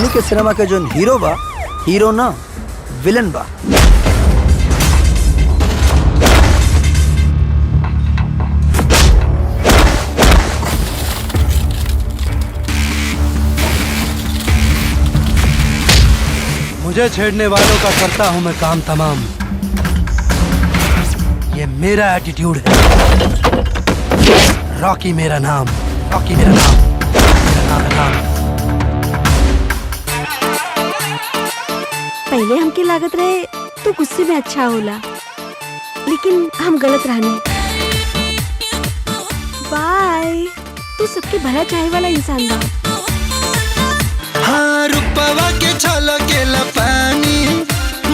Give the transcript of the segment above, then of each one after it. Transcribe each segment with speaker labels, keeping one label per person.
Speaker 1: हमनी के सिनेमा के जो हीरो बा, हीरो ना विलन बा।
Speaker 2: मुझे छेड़ने वालों का करता हूं मैं काम तमाम। ये मेरा एटीट्यूड है। रॉकी मेरा नाम, रॉकी मेरा नाम, मेरा नाम।
Speaker 3: पहले हमके लागत रहे तो गुस्से में अच्छा होला, लेकिन हम गलत रहने। बाय। तू सबके भला चाहे वाला इंसान बा।
Speaker 2: हाँ, रुपवा के छलकेला पानी,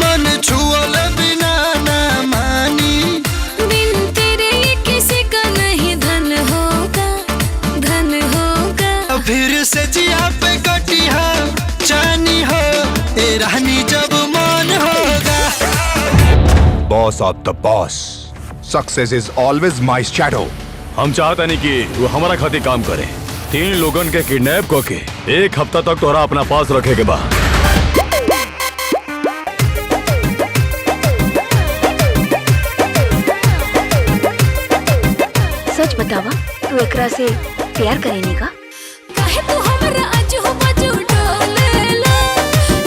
Speaker 2: मन छुअल बिना ना मानी।
Speaker 4: बिन तेरे ये किसी का नहीं धन होगा, धन होगा।
Speaker 2: फिर से जिया पे कटिया जानी हो, ए रहनी जब मन होगा।
Speaker 5: Boss of the boss, success is always my shadow.
Speaker 6: हम चाहता नहीं कि वो हमारा खातिर काम करे। 3 लोगन के किडनैप करके 1 हफ्ता तक तोरा अपना पास रखे के बा।
Speaker 3: सच बतावा, तू एकरा से प्यार करेनी का?
Speaker 4: काहे तू हमरा आजू बाजू डोलेला,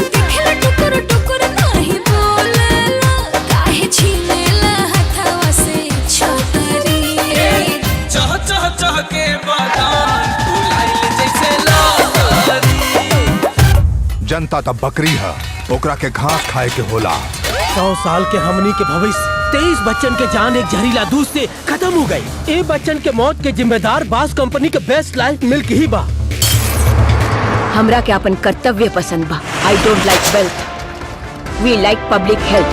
Speaker 4: दिखेला टुकुर टुकुर नहीं बोलेला। काहे छीनेला हथवा से छोटरी,
Speaker 7: चह चह चह के बादाम फुलाइल जैसे लारी।
Speaker 5: जनता तब बकरी है, ओकरा के घास खाए के होला।
Speaker 8: 100 साल के हमनी के भविष्य 23 बच्चन के जान एक जहरीला दूध से खत्म हो गई। ए बच्चन के मौत के जिम्मेदार बास कंपनी के बेस्ट लाइफ मिल्क ही बा।
Speaker 3: हमरा के अपन कर्तव्य पसंद बा। I don't like wealth, we like public health.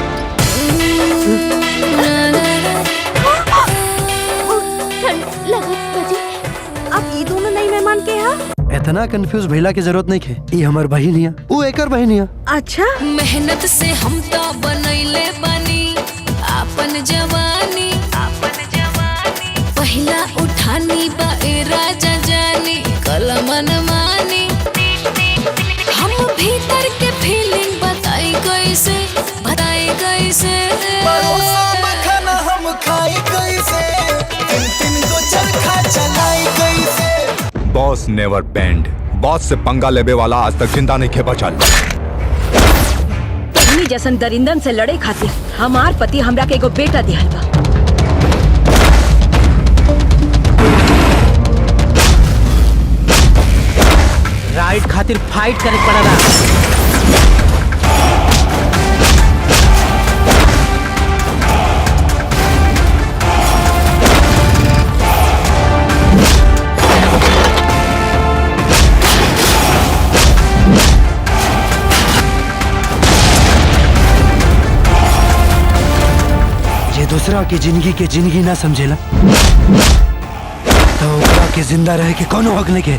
Speaker 3: अब ये दोनों नई मेहमान के यहाँ?
Speaker 2: इतना कंफ्यूज भइला की जरूरत नहीं है। ये हमार बहिन हिया, वो एकर बहिन हिया।
Speaker 3: अच्छा,
Speaker 4: मेहनत से हम तो बनैले बानी अपन जवानी, अपन जवानी। पहला उठानी बा ए राजा जानी, कलमन मानी। हम भीतर के फीलिंग बताई कैसे, बताई कैसे।
Speaker 2: हम खाई कैसे, तीन गो चरखा चलाई कैसे।
Speaker 5: बॉस नेवर बेंड। बॉस से पंगा लेबे वाला आज तक जिंदा नहीं खे बचल।
Speaker 3: तहनी जैसन दरिंदन से लड़े खातिर हमार पति हमरा के एगो बेटा दिहल बा।
Speaker 8: राइट खातिर फाइट करे पड़ला।
Speaker 2: दूसरा की जिंदगी ना समझेला तो ओकरा के जिंदा रहे के कोनो हक नहीं के।